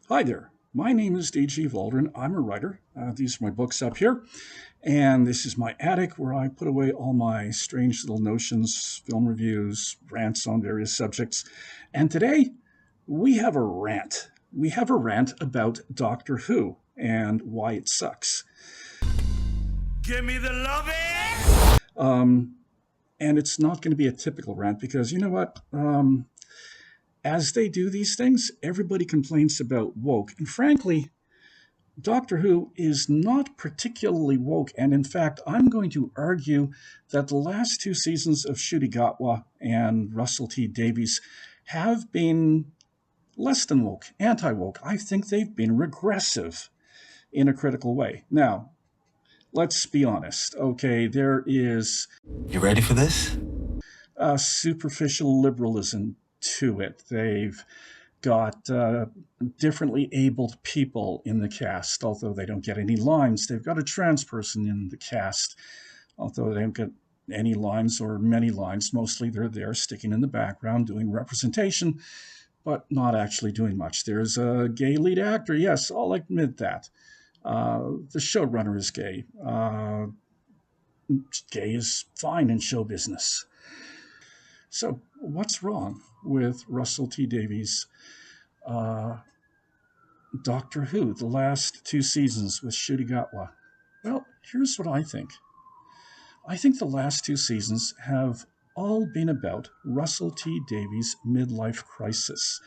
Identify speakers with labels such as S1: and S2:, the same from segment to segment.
S1: Hi there. My name is D.G. Valdron. I'm a writer. These are my books up here. And this is my attic where I put away all my strange little notions, film reviews, rants on various subjects. And today we have a rant. We have a rant about Doctor Who and why it sucks.
S2: Give me the loving!
S1: Um, and it's not going to be a typical rant because you know what? As they do these things, everybody complains about woke. And frankly, Doctor Who is not particularly woke, and in fact, I'm going to argue that the last two seasons of Ncuti Gatwa and Russell T Davies have been less than woke, anti woke. I think they've been regressive in a critical way. Now, let's be honest. Okay, there is
S2: You ready for this?
S1: a superficial liberalism to it. They've got differently abled people in the cast, although they don't get any lines. They've got a trans person in the cast, although they don't get any lines or many lines. Mostly they're there sticking in the background doing representation, but not actually doing much. There's a gay lead actor, yes, I'll admit that. The showrunner is gay. Gay is fine in show business. So, what's wrong with Russell T Davies' uh, Doctor Who, the last two seasons with Ncuti Gatwa? Well, here's what I think. I think the last two seasons have all been about Russell T Davies' midlife crisis.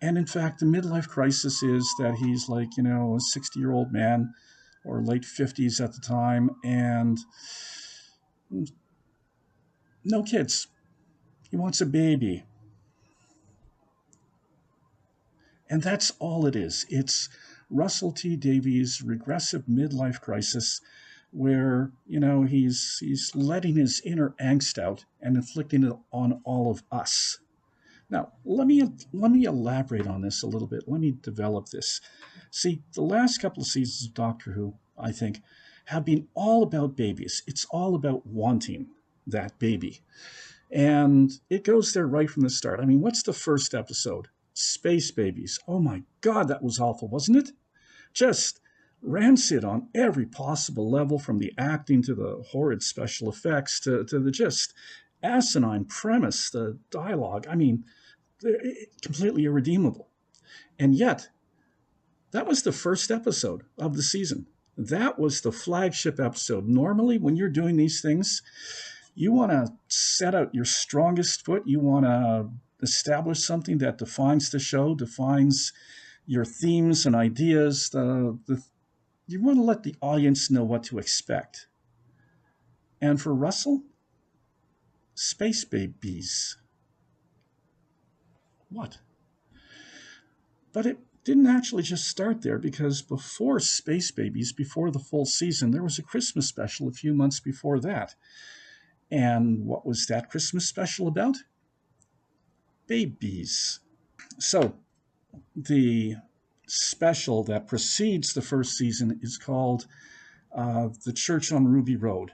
S1: And in fact, the midlife crisis is that he's like, a 60-year-old man or late 50s at the time and no kids. He wants a baby. And that's all it is. It's Russell T Davies' regressive midlife crisis where, he's letting his inner angst out and inflicting it on all of us. Now, let me elaborate on this a little bit. Let me develop this. See, the last couple of seasons of Doctor Who, I think, have been all about babies. It's all about wanting that baby. And it goes there right from the start. I mean, what's the first episode? Space babies. Oh my God, that was awful, wasn't it? Just rancid on every possible level, from the acting to the horrid special effects to the just asinine premise, the dialogue. I mean, completely irredeemable. And yet, that was the first episode of the season. That was the flagship episode. Normally, when you're doing these things, you want to set out your strongest foot. You want to establish something that defines the show, defines your themes and ideas. You want to let the audience know what to expect. And for Russell, space babies. What? But it didn't actually just start there, because before Space Babies, before the full season, there was a Christmas special a few months before that. And what was that Christmas special about? Babies. So, the special that precedes the first season is called The Church on Ruby Road,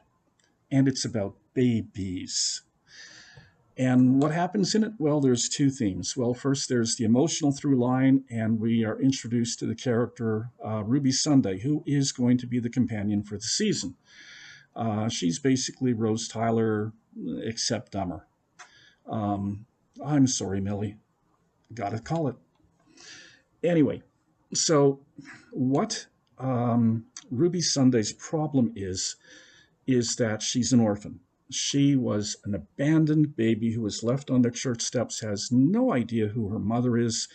S1: and it's about babies. And what happens in it? Well, there's two themes. Well, first, there's the emotional through line, and we are introduced to the character Ruby Sunday, who is going to be the companion for the season. She's basically Rose Tyler, except dumber. I'm sorry, Millie. Gotta call it. Anyway, so what Ruby Sunday's problem is that she's an orphan. She was an abandoned baby who was left on the church steps, has no idea who her mother is,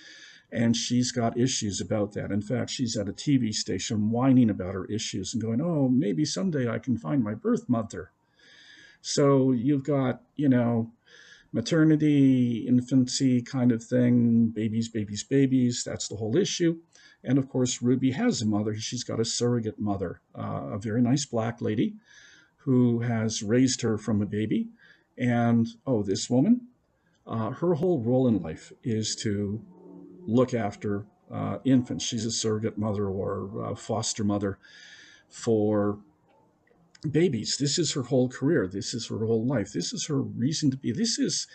S1: and she's got issues about that. In fact, she's at a TV station whining about her issues and going, oh, maybe someday I can find my birth mother. So you've got, maternity, infancy kind of thing, babies, babies, babies. That's the whole issue. And of course, Ruby has a mother. She's got a surrogate mother, a very nice black lady who has raised her from a baby. And, this woman, her whole role in life is to look after infants. She's a surrogate mother or foster mother for babies. This is her whole career. This is her whole life. This is her reason to be. This is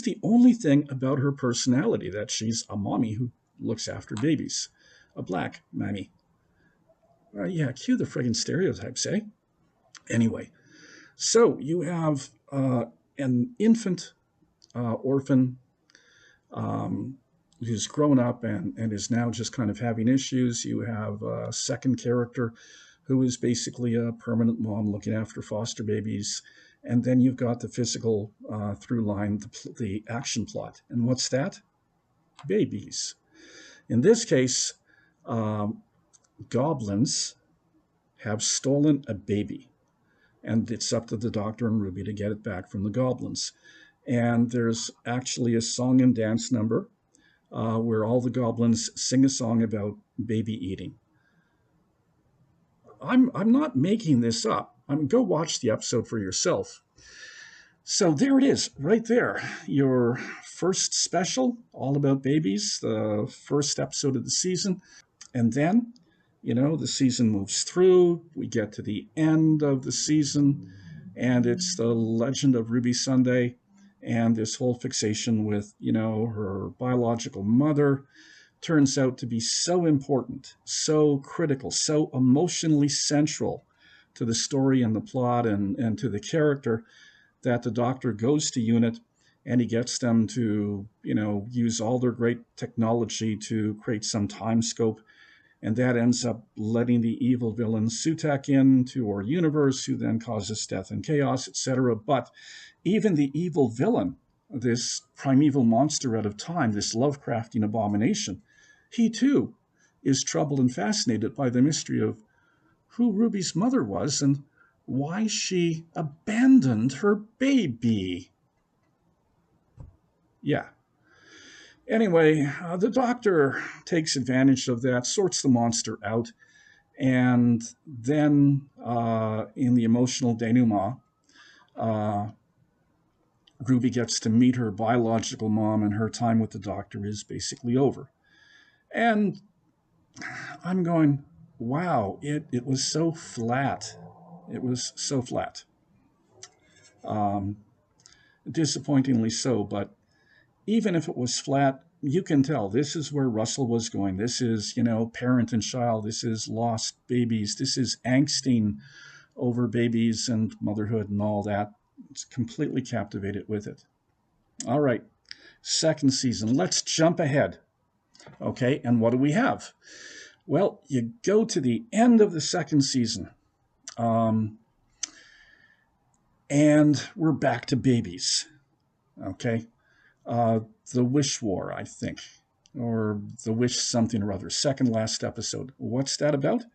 S1: the only thing about her personality, that she's a mommy who looks after babies. A black mammy. Yeah, cue the friggin' stereotypes, eh? Anyway, so you have an infant orphan um, who's grown up and is now just kind of having issues. You have a second character who is basically a permanent mom looking after foster babies. And then you've got the physical through line, the action plot. And what's that? Babies. In this case, um, goblins have stolen a baby. And it's up to the Doctor and Ruby to get it back from the goblins. And there's actually a song and dance number where all the goblins sing a song about baby eating. I'm not making this up. Go watch the episode for yourself. So there it is, right there. Your first special, all about babies, the first episode of the season. And then, the season moves through. We get to the end of the season, and it's the legend of Ruby Sunday and this whole fixation with, her biological mother turns out to be so important, so critical, so emotionally central to the story and the plot and to the character that the Doctor goes to UNIT and he gets them to, use all their great technology to create some time scope. And that ends up letting the evil villain Sutek into our universe, who then causes death and chaos, etc. But even the evil villain, this primeval monster out of time, this Lovecraftian abomination, he too is troubled and fascinated by the mystery of who Ruby's mother was and why she abandoned her baby. Yeah. Anyway, the Doctor takes advantage of that, sorts the monster out, and then in the emotional denouement, Ruby gets to meet her biological mom, and her time with the Doctor is basically over. And I'm going, wow, it was so flat. It was so flat. Disappointingly so, but even if it was flat, you can tell this is where Russell was going. This is, parent and child. This is lost babies. This is angsting over babies and motherhood and all that. It's completely captivated with it. All right, second season. Let's jump ahead. Okay, and what do we have? Well, you go to the end of the second season, and we're back to babies. Okay, the Wish War, I think, or the Wish something or other, second last episode. What's that about?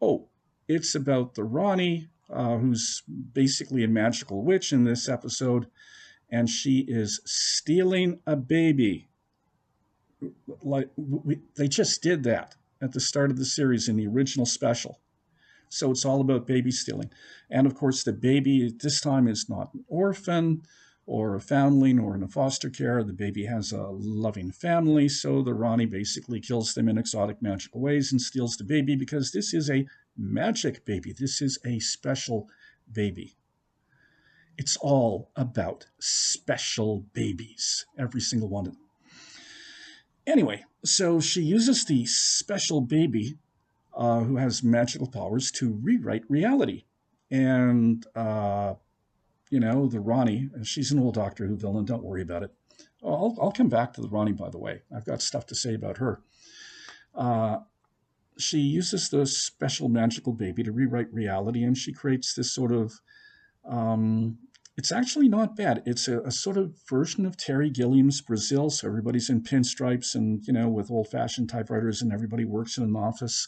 S1: Oh, it's about the Ronnie, who's basically a magical witch in this episode, and she is stealing a baby. They just did that at the start of the series in the original special. So it's all about baby stealing. And of course, the baby this time is not an orphan or a foundling or in a foster care. The baby has a loving family. So the Ronnie basically kills them in exotic magical ways and steals the baby because this is a magic baby. This is a special baby. It's all about special babies, every single one of them. Anyway, so she uses the special baby who has magical powers to rewrite reality. And, the Ronnie, she's an old Doctor Who villain, don't worry about it. I'll come back to the Ronnie, by the way. I've got stuff to say about her. She uses the special magical baby to rewrite reality, and she creates this sort of it's actually not bad. It's a sort of version of Terry Gilliam's Brazil. So everybody's in pinstripes and, with old-fashioned typewriters, and everybody works in an office.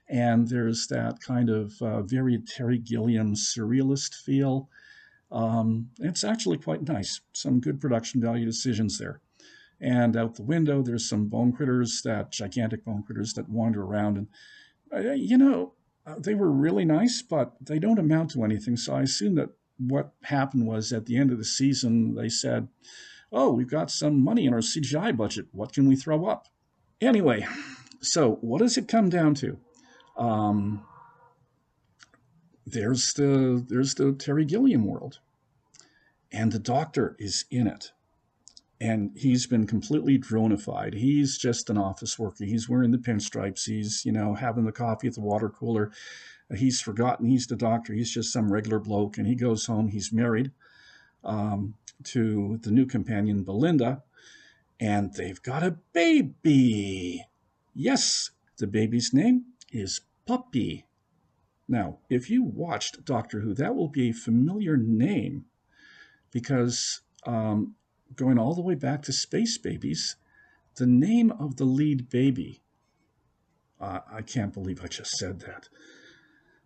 S1: And there's that kind of very Terry Gilliam surrealist feel. It's actually quite nice. Some good production value decisions there. And out the window, there's some bone critters, gigantic bone critters that wander around. And, they were really nice, but they don't amount to anything. So I assume that what happened was at the end of the season, they said, oh, we've got some money in our CGI budget. What can we throw up? Anyway, so what does it come down to? There's the Terry Gilliam world, and the Doctor is in it. and he's been completely dronified. He's just an office worker. He's wearing the pinstripes. He's, having the coffee at the water cooler. He's forgotten he's the doctor. He's just some regular bloke. And he goes home. He's married to the new companion, Belinda, and they've got a baby. Yes, the baby's name is Puppy. Now, if you watched Doctor Who, that will be a familiar name because going all the way back to Space Babies, the name of the lead baby, I can't believe I just said that,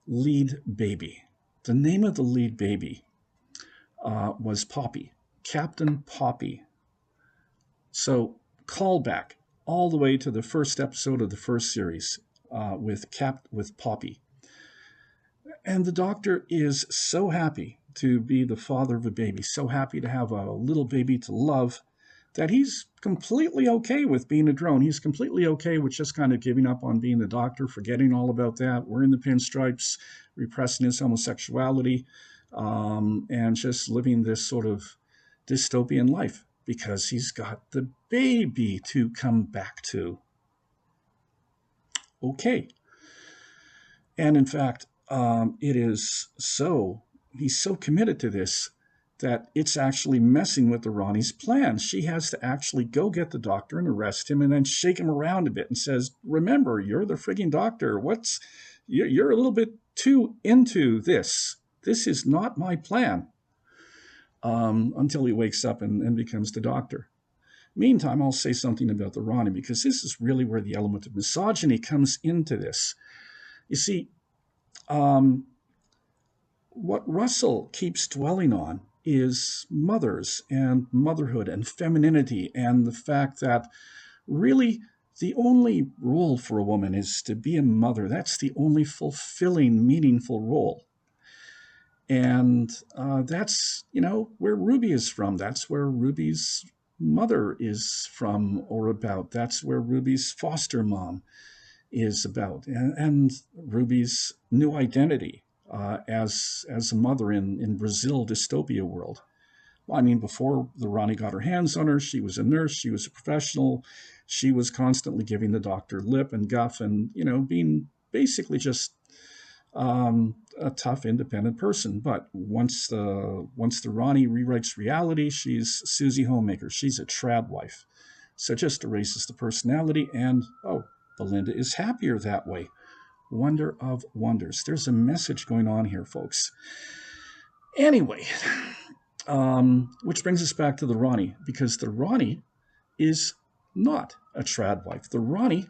S1: lead baby. The name of the lead baby was Poppy, Captain Poppy. So callback all the way to the first episode of the first series with Poppy. And the Doctor is so happy to be the father of a baby, so happy to have a little baby to love, that he's completely okay with being a drone. He's completely okay with just kind of giving up on being the Doctor, forgetting all about that, wearing the pinstripes, repressing his homosexuality, and just living this sort of dystopian life because he's got the baby to come back to. Okay. And in fact, he's so committed to this that it's actually messing with the Ronnie's plans. She has to actually go get the Doctor and arrest him and then shake him around a bit and says, remember, you're the frigging Doctor. You're a little bit too into this. This is not my plan. Until he wakes up and becomes the Doctor. Meantime, I'll say something about the Ronnie because this is really where the element of misogyny comes into this. You see, what Russell keeps dwelling on is mothers and motherhood and femininity and the fact that really the only role for a woman is to be a mother. That's the only fulfilling, meaningful role. And that's, where Ruby is from. That's where Ruby's mother is from or about. That's where Ruby's foster mom is about. And Ruby's new identity as a mother in Brazil dystopia world. Well, I mean, before the Ronnie got her hands on her, she was a nurse, she was a professional, she was constantly giving the Doctor lip and guff and, being basically just a tough, independent person. But once the Ronnie rewrites reality, she's Susie Homemaker. She's a trad wife. So just erases the personality and, Belinda is happier that way. Wonder of wonders. There's a message going on here, folks. Anyway, which brings us back to the Ronnie, because the Ronnie is not a trad wife. The Ronnie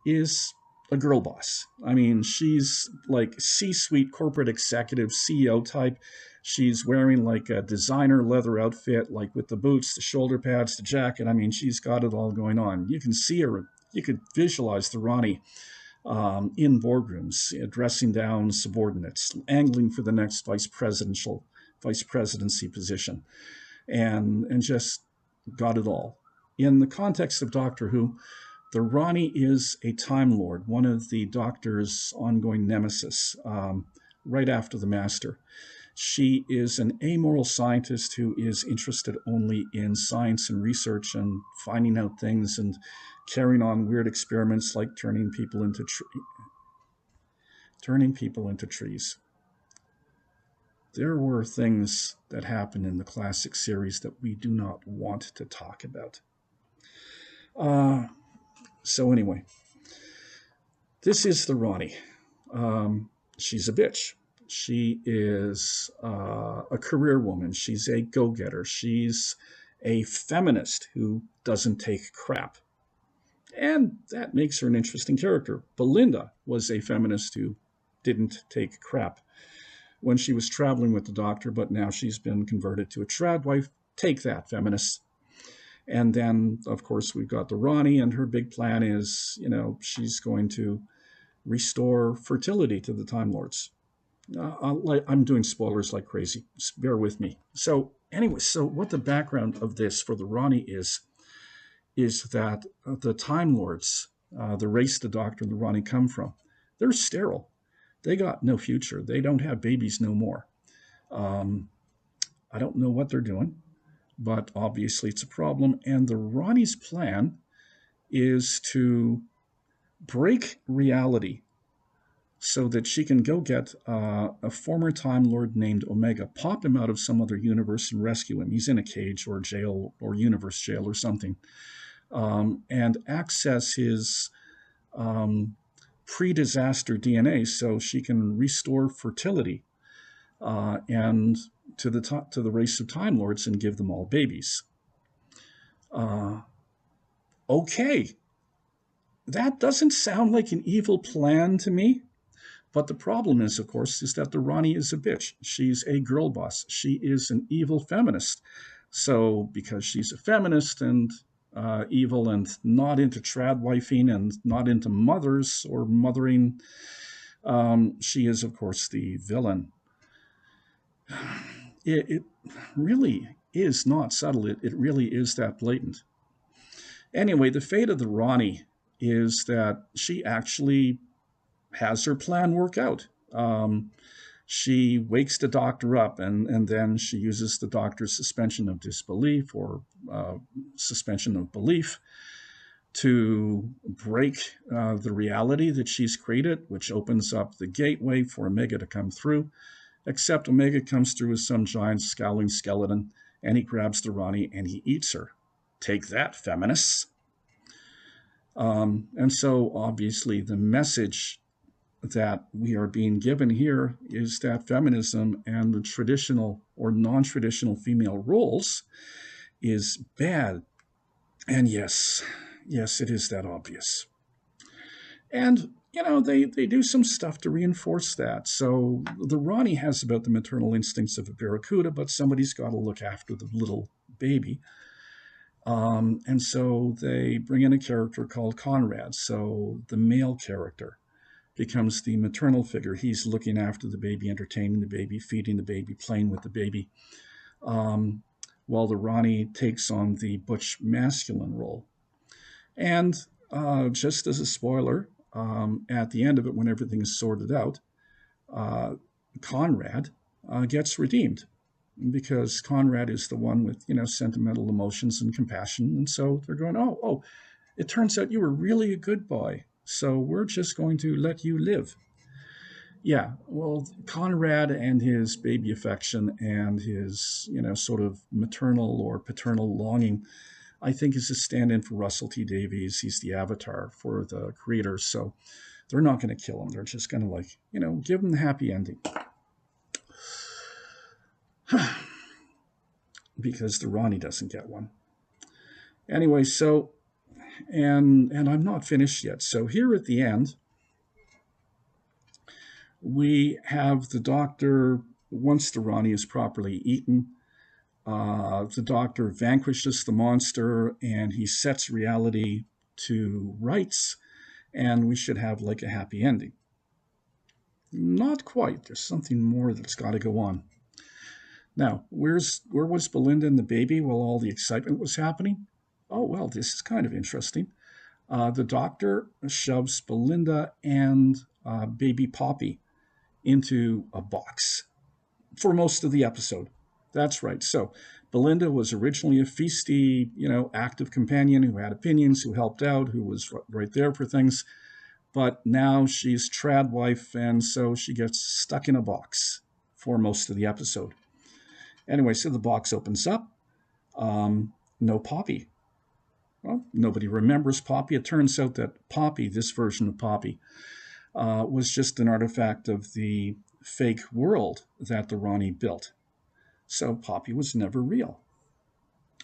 S1: is a girl boss. I mean, she's like C-suite corporate executive CEO type. She's wearing like a designer leather outfit, like with the boots, the shoulder pads, the jacket. I mean, she's got it all going on. You can see her. You could visualize the Ronnie in boardrooms, addressing down subordinates, angling for the next vice presidency position, and just got it all. In the context of Doctor Who, the Ronnie is a Time Lord, one of the Doctor's ongoing nemesis, right after the Master. She is an amoral scientist who is interested only in science and research and finding out things and carrying on weird experiments like turning people into trees. There were things that happened in the classic series that we do not want to talk about. So anyway, this is the Ronnie. She's a bitch. She is a career woman. She's a go-getter. She's a feminist who doesn't take crap. And that makes her an interesting character. Belinda was a feminist who didn't take crap when she was traveling with the Doctor, but now she's been converted to a trad wife. Take that, feminists. And then, of course, we've got the Ronnie, and her big plan is, she's going to restore fertility to the Time Lords. I'm doing spoilers like crazy. Just bear with me. So anyway, what the background of this for the Ronnie is that the Time Lords, the race the Doctor and the Ronnie come from, they're sterile. They got no future. They don't have babies no more. I don't know what they're doing. but obviously it's a problem. And the Ronnie's plan is to break reality so that she can go get a former Time Lord named Omega, pop him out of some other universe and rescue him. He's in a cage or jail or universe jail or something, and access his pre-disaster DNA so she can restore fertility and to the race of Time Lords and give them all babies. Okay, that doesn't sound like an evil plan to me. But the problem is, of course, is that the Ronnie is a bitch. She's a girl boss. She is an evil feminist. So because she's a feminist and evil and not into trad wifing and not into mothers or mothering, she is, of course, the villain. It really is not subtle. It really is that blatant. Anyway, the fate of the Ronnie is that she actually has her plan work out. She wakes the doctor up, and then she uses the doctor's suspension of disbelief or suspension of belief to break the reality that she's created, which opens up the gateway for Omega to come through. Except Omega comes through as some giant scowling skeleton, and he grabs the Ronnie and he eats her. Take that, feminists. And so obviously the message that we are being given here is that feminism and the traditional or non-traditional female roles is bad. And yes, it is that obvious. And, they do some stuff to reinforce that. So the Ronnie has about the maternal instincts of a barracuda, but somebody's got to look after the little baby. And so they bring in a character called Conrad. So the male character becomes the maternal figure. He's looking after the baby, entertaining the baby, feeding the baby, playing with the baby, while the Ronnie takes on the butch masculine role. And just as a spoiler, at the end of it, when everything is sorted out, Conrad gets redeemed because Conrad is the one with, sentimental emotions and compassion. And so they're going, oh, it turns out you were really a good boy. So we're just going to let you live. Yeah, well, Conrad and his baby affection and his, sort of maternal or paternal longing, I think is a stand-in for Russell T Davies. He's the avatar for the creators. So they're not going to kill him. They're just going to give him the happy ending. Because the Ronnie doesn't get one. Anyway, so and I'm not finished yet. So here at the end, we have the doctor, once the Ronnie is properly eaten, the doctor vanquishes the monster and he sets reality to rights, and we should have like a happy ending. Not quite. There's something more that's got to go on. Now, where was Belinda and the baby while all the excitement was happening? Oh, well, this is kind of interesting. The doctor shoves Belinda and baby Poppy into a box for most of the episode. That's right. So Belinda was originally a feisty, active companion who had opinions, who helped out, who was right there for things. But now she's trad wife, and so she gets stuck in a box for most of the episode. Anyway, so the box opens up. No Poppy. Well, nobody remembers Poppy. It turns out that Poppy, this version of Poppy, was just an artifact of the fake world that the Ronnie built. So Poppy was never real.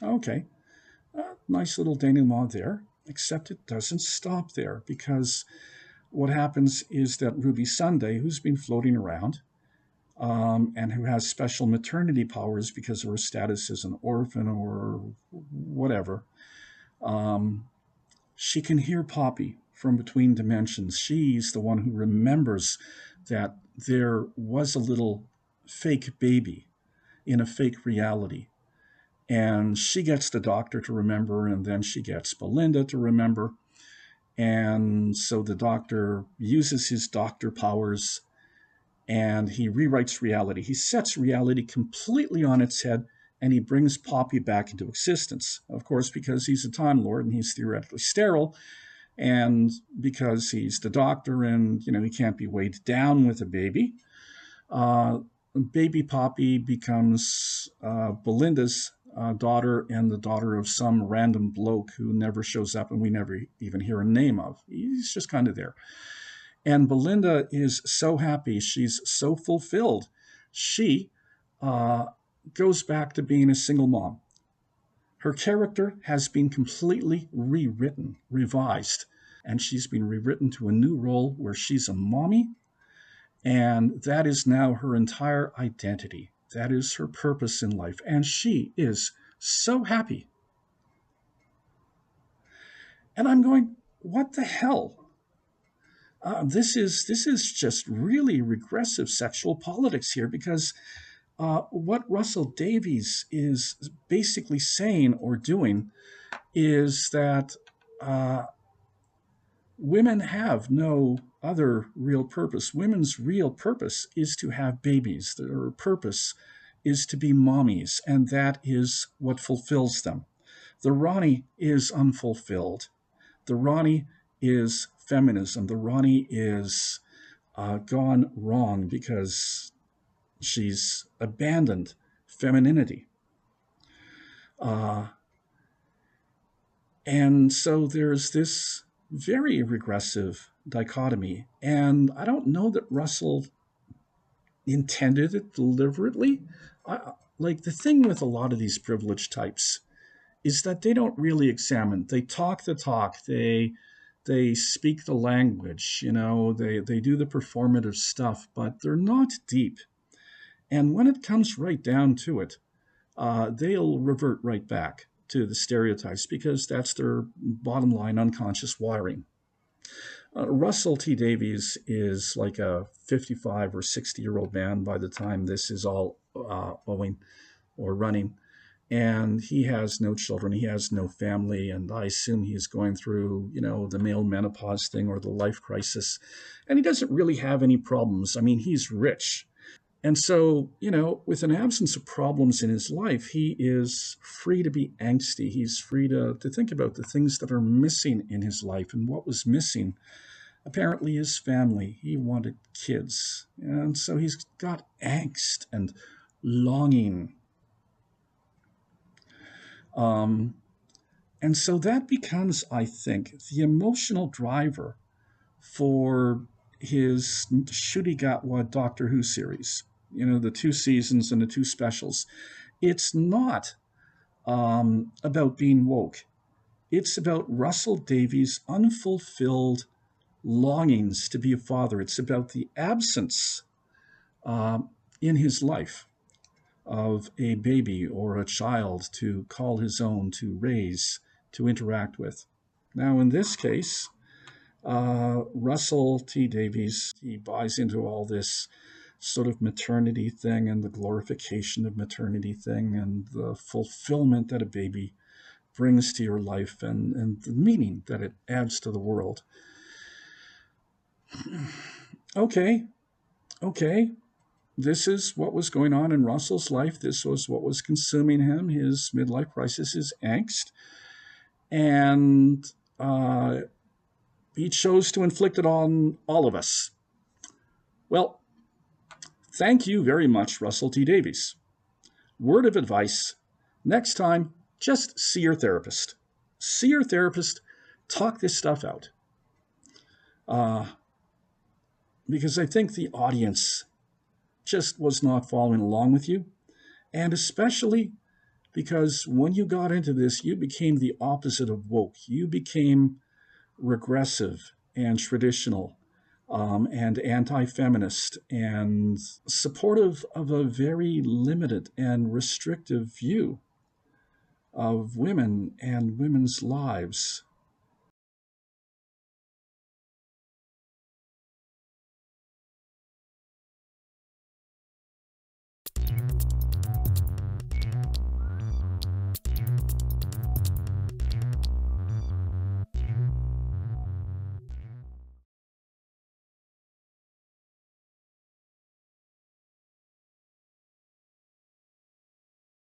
S1: Okay, nice little denouement there, except it doesn't stop there, because what happens is that Ruby Sunday, who's been floating around, and who has special maternity powers because of her status as an orphan or whatever, she can hear Poppy from between dimensions. She's the one who remembers that there was a little fake baby in a fake reality. And she gets the doctor to remember, and then she gets Belinda to remember. And so the doctor uses his doctor powers and he rewrites reality. He sets reality completely on its head and he brings Poppy back into existence. Of course, because he's a Time Lord and he's theoretically sterile, and because he's the Doctor and, he can't be weighed down with a baby, uh, baby Poppy becomes Belinda's daughter and the daughter of some random bloke who never shows up and we never even hear a name of. He's just kind of there. And Belinda is so happy. She's so fulfilled. She uh, goes back to being a single mom. Her character has been completely rewritten, revised, and she's been rewritten to a new role where she's a mommy, and that is now her entire identity. That is her purpose in life, and she is so happy. And I'm going, what the hell? This is just really regressive sexual politics here, because what Russell Davies is basically saying or doing is that women have no other real purpose. Women's real purpose is to have babies. Their purpose is to be mommies, and that is what fulfills them. The Ronnie is unfulfilled. The Ronnie is feminism. The Ronnie is gone wrong because she's abandoned femininity. And so there's this very regressive dichotomy. And I don't know that Russell intended it deliberately. Like the thing with a lot of these privileged types is that they don't really examine. They talk the talk. They speak the language. They do the performative stuff, but they're not deep. And when it comes right down to it, they'll revert right back to the stereotypes because that's their bottom line unconscious wiring. Russell T. Davies is like a 55 or 60-year-old man by the time this is all owing or running. And he has no children, he has no family, and I assume he's going through, the male menopause thing or the life crisis. And he doesn't really have any problems. I mean, he's rich. And so, with an absence of problems in his life, he is free to be angsty. He's free to think about the things that are missing in his life. And what was missing, apparently, his family. He wanted kids. And so he's got angst and longing. And so that becomes, I think, the emotional driver for his Shudigatwa Doctor Who series. The 2 seasons and the 2 specials. It's not about being woke. It's about Russell Davies' unfulfilled longings to be a father. It's about the absence in his life of a baby or a child to call his own, to raise, to interact with. Now, in this case, Russell T. Davies, he buys into all this sort of maternity thing and the glorification of maternity thing and the fulfillment that a baby brings to your life and the meaning that it adds to the world. Okay. This is what was going on in Russell's life. This was what was consuming him, his midlife crisis, his angst. And he chose to inflict it on all of us. Well, thank you very much, Russell T. Davies. Word of advice, next time, just see your therapist. See your therapist, talk this stuff out. Because I think the audience just was not following along with you. And especially because when you got into this, you became the opposite of woke. You became regressive and traditional and anti-feminist and supportive of a very limited and restrictive view of women and women's lives